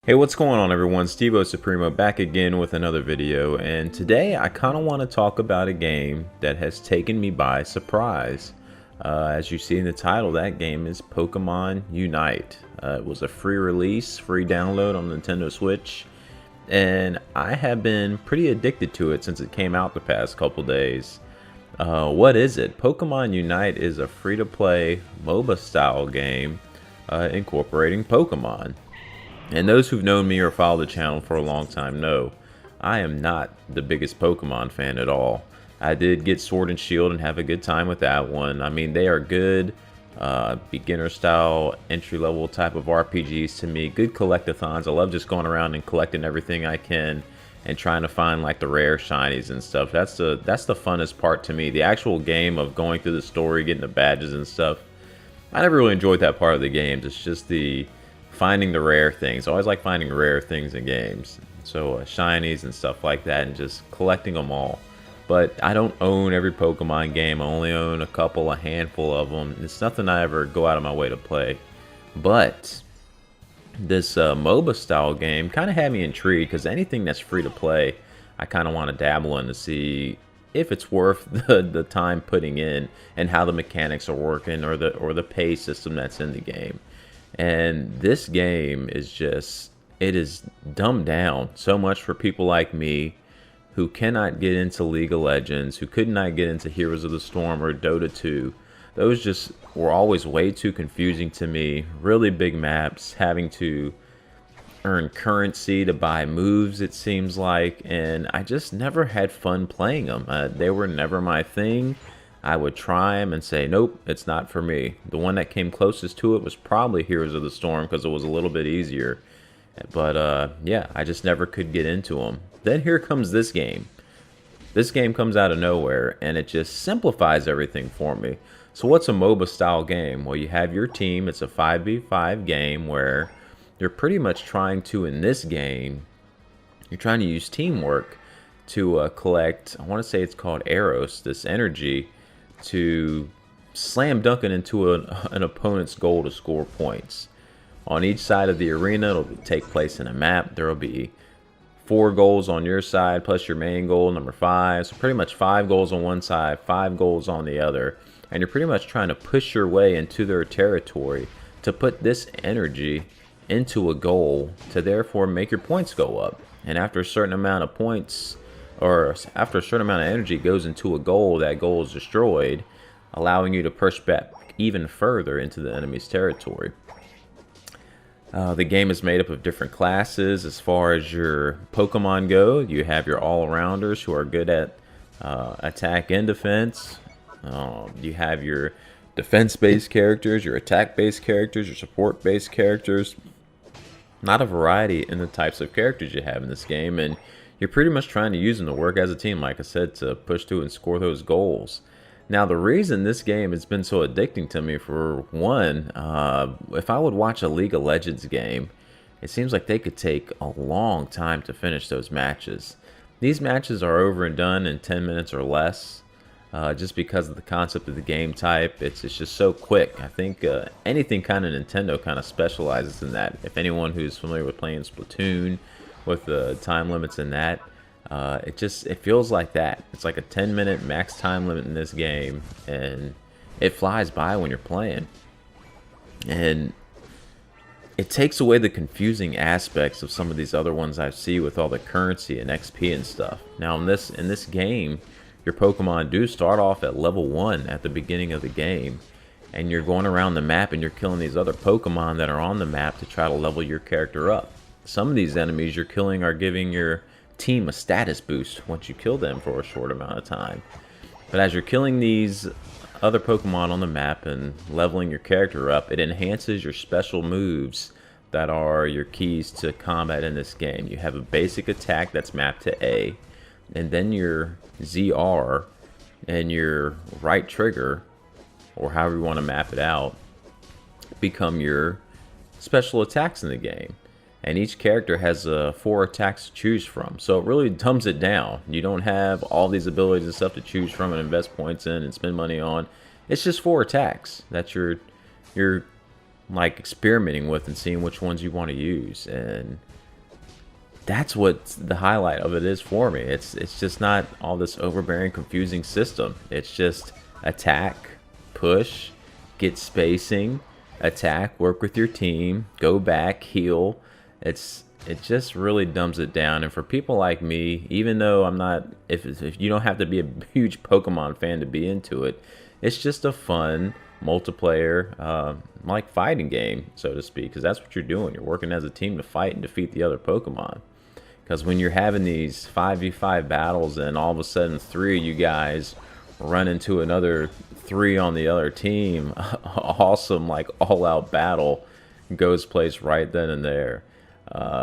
Hey, what's going on everyone? Stevo Supremo back again with another video, and today I kind of want to talk about a game that has taken me by surprise. As you see in the title, that game is Pokemon Unite. It was a free release, free download on Nintendo Switch, and I have been pretty addicted to it since it came out the past couple days. What is it? Pokemon Unite is a free-to-play MOBA style game incorporating Pokemon. And those who've known me or followed the channel for a long time know I am not the biggest Pokemon fan at all. I did get Sword and Shield and have a good time with that one. I mean, they are good beginner style, entry level type of RPGs to me. Good collectathons. I love just going around and collecting everything I can and trying to find like the rare shinies and stuff. That's the funnest part to me. The actual game of going through the story, getting the badges and stuff, I never really enjoyed that part of the games. It's just the finding the rare things. I always like finding rare things in games. So shinies and stuff like that, and just collecting them all. But I don't own every Pokemon game. I only own a handful of them. It's nothing I ever go out of my way to play. But this MOBA style game kind of had me intrigued, because anything that's free to play, I kind of want to dabble in to see if it's worth the time putting in, and how the mechanics are working, or the pay system that's in the game. And this game is just, it is dumbed down so much for people like me who cannot get into League of Legends, who could not get into Heroes of the Storm or Dota 2. Those just were always way too confusing to me. Really big maps, having to earn currency to buy moves, it seems like, and I just never had fun playing them. They were never my thing. I would try them and say, nope, it's not for me. The one that came closest to it was probably Heroes of the Storm, because it was a little bit easier. But yeah, I just never could get into them. Then here comes this game. This game comes out of nowhere, and it just simplifies everything for me. So what's a MOBA style game? Well, you have your team. It's a 5v5 game where you're pretty much trying to, in this game, you're trying to use teamwork to collect, I want to say it's called Arrows, this energy, to slam dunk it into an opponent's goal to score points. On each side of the arena, it'll take place in a map. There will be 4 goals on your side, plus your main goal, number 5. So pretty much 5 goals on one side, 5 goals on the other. And you're pretty much trying to push your way into their territory to put this energy into a goal to therefore make your points go up. And after a certain amount of points, or after a certain amount of energy goes into a goal, that goal is destroyed, allowing you to push back even further into the enemy's territory. The game is made up of different classes. As far as your Pokemon go, you have your all-arounders who are good at attack and defense. You have your defense-based characters, your attack-based characters, your support-based characters. Not a variety in the types of characters you have in this game, and you're pretty much trying to use them to work as a team, like I said, to push through and score those goals. Now, the reason this game has been so addicting to me, for one, if I would watch a League of Legends game, it seems like they could take a long time to finish those matches. These matches are over and done in 10 minutes or less, just because of the concept of the game type. It's just so quick. I think anything kind of Nintendo kind of specializes in that. If anyone who's familiar with playing Splatoon, with the time limits in that, it feels like that. It's like a 10-minute max time limit in this game, and it flies by when you're playing. And it takes away the confusing aspects of some of these other ones I see with all the currency and XP and stuff. Now in this game, your Pokemon do start off at level 1 at the beginning of the game, and you're going around the map and you're killing these other Pokemon that are on the map to try to level your character up. Some of these enemies you're killing are giving your team a status boost once you kill them for a short amount of time. But as you're killing these other Pokemon on the map and leveling your character up, it enhances your special moves that are your keys to combat in this game. You have a basic attack that's mapped to A, and then your ZR and your right trigger, or however you want to map it out, become your special attacks in the game. And each character has 4 attacks to choose from, so it really dumbs it down. You don't have all these abilities and stuff to choose from and invest points in and spend money on. It's just 4 attacks that you're like experimenting with and seeing which ones you want to use. And that's what the highlight of it is for me. It's just not all this overbearing, confusing system. It's just attack, push, get spacing, attack, work with your team, go back, heal. It just really dumbs it down. And for people like me, even though I'm not, if you don't have to be a huge Pokemon fan to be into it, it's just a fun multiplayer, like fighting game, so to speak, because that's what you're doing. You're working as a team to fight and defeat the other Pokemon. Because when you're having these 5v5 battles and all of a sudden 3 of you guys run into another 3 on the other team, awesome, like all-out battle goes place right then and there.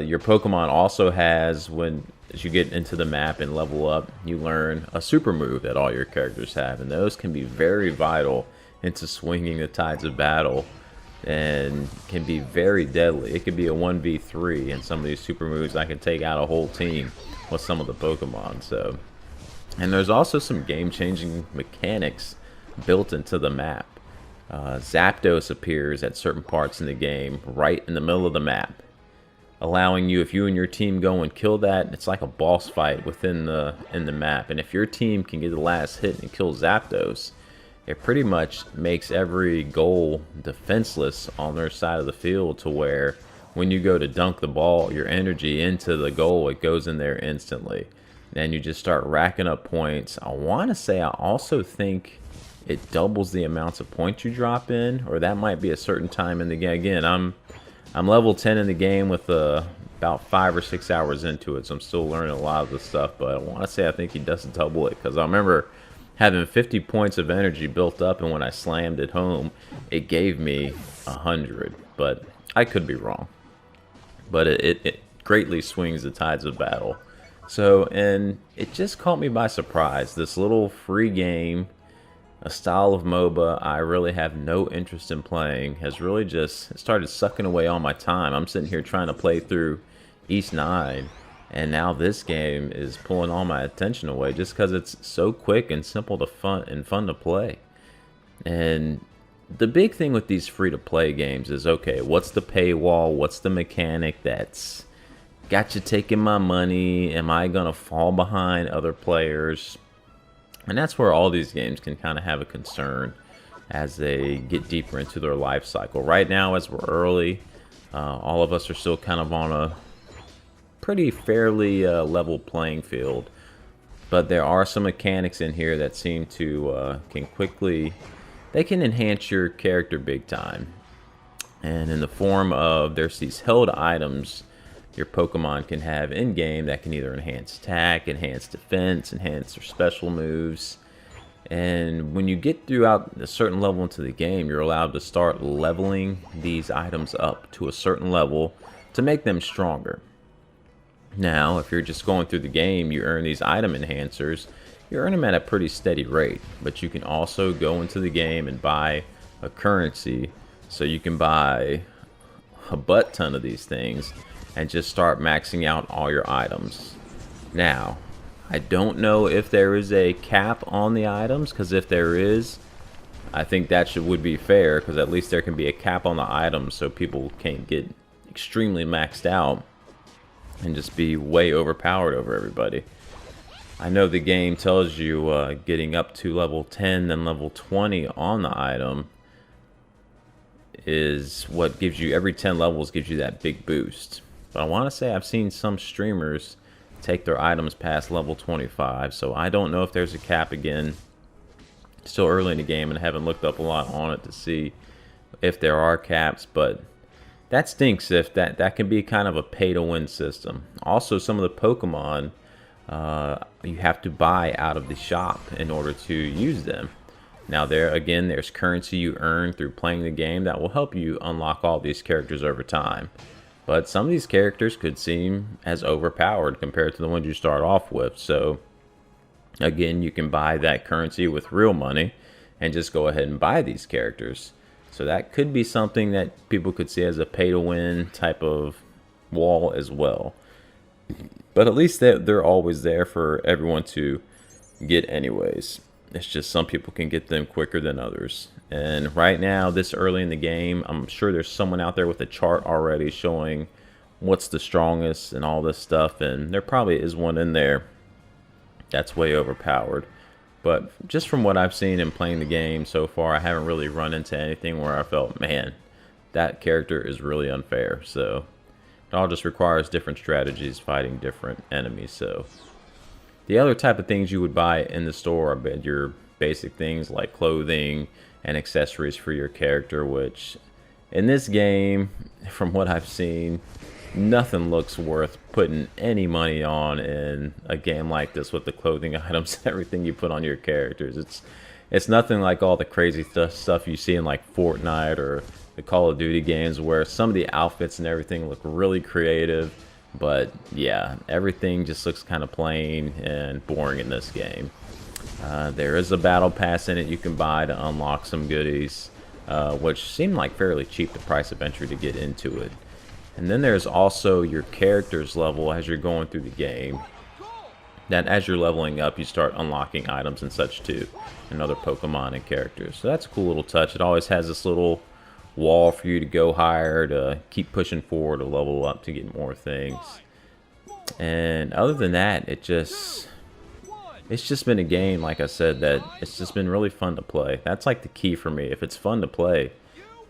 Your Pokemon also has, as you get into the map and level up, you learn a super move that all your characters have, and those can be very vital into swinging the tides of battle and can be very deadly. It could be a 1v3, and some of these super moves I can take out a whole team with some of the Pokemon. So, and there's also some game-changing mechanics built into the map. Zapdos appears at certain parts in the game, right in the middle of the map, allowing you, if you and your team go and kill that, it's like a boss fight within the map. And if your team can get the last hit and kill Zapdos, it pretty much makes every goal defenseless on their side of the field, to where when you go to dunk the ball, your energy into the goal, it goes in there instantly. And you just start racking up points. I want to say I also think it doubles the amounts of points you drop in, or that might be a certain time in the game. Again, I'm level 10 in the game with about 5 or 6 hours into it, so I'm still learning a lot of the stuff. But I want to say I think he does double it, because I remember having 50 points of energy built up, and when I slammed it home, it gave me 100. But I could be wrong. But it greatly swings the tides of battle. So, and it just caught me by surprise. This little free game, a style of MOBA I really have no interest in playing, has really just started sucking away all my time. I'm sitting here trying to play through East 9, and now this game is pulling all my attention away just because it's so quick and simple to fun to play. And the big thing with these free-to-play games is, okay, what's the paywall? What's the mechanic that's got you taking my money? Am I going to fall behind other players? And that's where all these games can kind of have a concern as they get deeper into their life cycle. Right now, as we're early, all of us are still kind of on a pretty fairly level playing field. But there are some mechanics in here that seem to they can enhance your character big time. And in the form of, there's these held items your Pokemon can have in-game that can either enhance attack, enhance defense, enhance their special moves. And when you get throughout a certain level into the game, you're allowed to start leveling these items up to a certain level to make them stronger. Now, if you're just going through the game, you earn these item enhancers. You earn them at a pretty steady rate, but you can also go into the game and buy a currency, so you can buy a butt ton of these things and just start maxing out all your items. Now, I don't know if there is a cap on the items, because if there is, I think that would be fair, because at least there can be a cap on the items so people can't get extremely maxed out and just be way overpowered over everybody. I know the game tells you getting up to level 10 and level 20 on the item is what gives you, every 10 levels gives you that big boost. But I want to say I've seen some streamers take their items past level 25, so I don't know if there's a cap again. Still early in the game and I haven't looked up a lot on it to see if there are caps, but that stinks if that can be kind of a pay-to-win system. Also, some of the Pokemon you have to buy out of the shop in order to use them. Now there's currency you earn through playing the game that will help you unlock all these characters over time. But some of these characters could seem as overpowered compared to the ones you start off with. So again, you can buy that currency with real money and just go ahead and buy these characters. So that could be something that people could see as a pay-to-win type of wall as well. But at least they're always there for everyone to get anyways. It's just some people can get them quicker than others. And right now, this early in the game, I'm sure there's someone out there with a chart already showing what's the strongest and all this stuff, and there probably is one in there that's way overpowered. But just from what I've seen in playing the game so far, I haven't really run into anything where I felt, man, that character is really unfair. So it all just requires different strategies fighting different enemies. So the other type of things you would buy in the store are your basic things like clothing and accessories for your character, which in this game, from what I've seen, nothing looks worth putting any money on in a game like this with the clothing items and everything you put on your characters. It's nothing like all the crazy stuff you see in like Fortnite or the Call of Duty games, where some of the outfits and everything look really creative. But yeah, everything just looks kind of plain and boring in this game. There is a battle pass in it you can buy to unlock some goodies, which seem like fairly cheap, the price of entry to get into it. And then there's also your character's level as you're going through the game. That as you're leveling up, you start unlocking items and such too, and other Pokemon and characters. So that's a cool little touch. It always has this little wall for you to go higher, to keep pushing forward, to level up, to get more things. And other than that, it's just been a game, like I said, that it's just been really fun to play. That's like the key for me. If it's fun to play,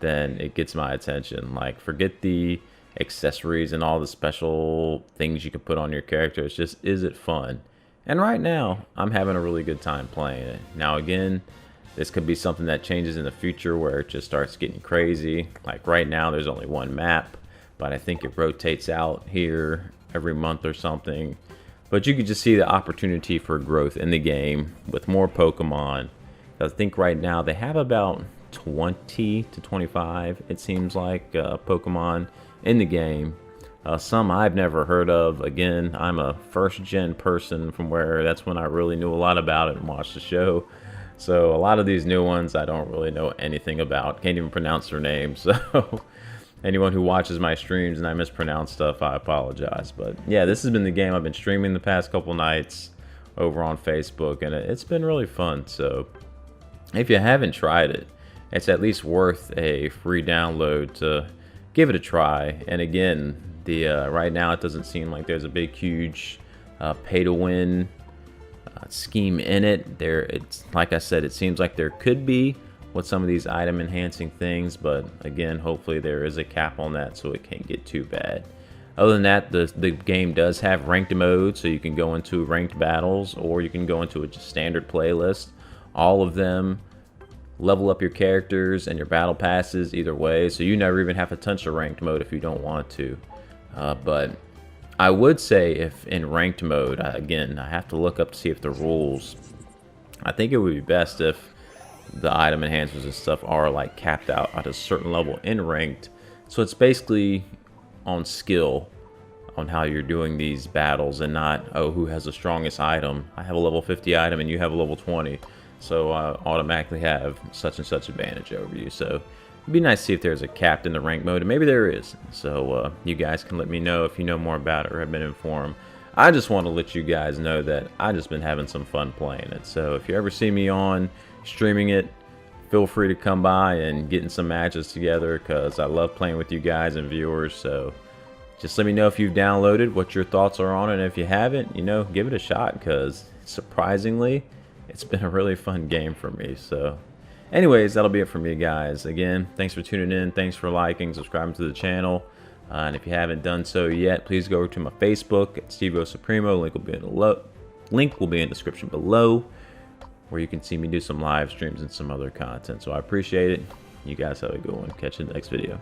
then it gets my attention. Like, forget the accessories and all the special things you can put on your character. It's just, is it fun? And right now, I'm having a really good time playing it. Now again, this could be something that changes in the future where it just starts getting crazy. Like right now, there's only one map, but I think it rotates out here every month or something. But you could just see the opportunity for growth in the game with more Pokemon. I think right now they have about 20 to 25, it seems like, Pokemon in the game. Some I've never heard of. Again, I'm a first-gen person, from where that's when I really knew a lot about it and watched the show. So a lot of these new ones I don't really know anything about. Can't even pronounce their names. So anyone who watches my streams and I mispronounce stuff, I apologize. But yeah, this has been the game I've been streaming the past couple nights over on Facebook, and it's been really fun. So if you haven't tried it, it's at least worth a free download to give it a try. And again, the right now it doesn't seem like there's a big, huge pay-to-win scheme in it. It's like I said, it seems like there could be with some of these item-enhancing things, but again, hopefully there is a cap on that so it can't get too bad. Other than that, the game does have ranked mode, so you can go into ranked battles, or you can go into a just standard playlist. All of them level up your characters and your battle passes either way, so you never even have to touch a ranked mode if you don't want to. But I would say, if in ranked mode, again, I have to look up to see if the rules, I think it would be best if the item enhancers and stuff are like capped out at a certain level in ranked. So it's basically on skill, on how you're doing these battles, and not, oh, who has the strongest item. I have a level 50 item and you have a level 20. So I automatically have such and such advantage over you. So it'd be nice to see if there's a cap in the rank mode, and maybe there is. So you guys can let me know if you know more about it or have been informed. I just want to let you guys know that I've just been having some fun playing it. So if you ever see me on streaming it, feel free to come by and getting some matches together, because I love playing with you guys and viewers. So just let me know if you've downloaded, what your thoughts are on it, and if you haven't, give it a shot, because surprisingly, it's been a really fun game for me. So anyways, that'll be it for me, guys. Again, thanks for tuning in. Thanks for liking, subscribing to the channel. And if you haven't done so yet, please go over to my Facebook at Steve Supremo. Link will be in the description below, where you can see me do some live streams and some other content. So I appreciate it. You guys have a good one. Catch you in the next video.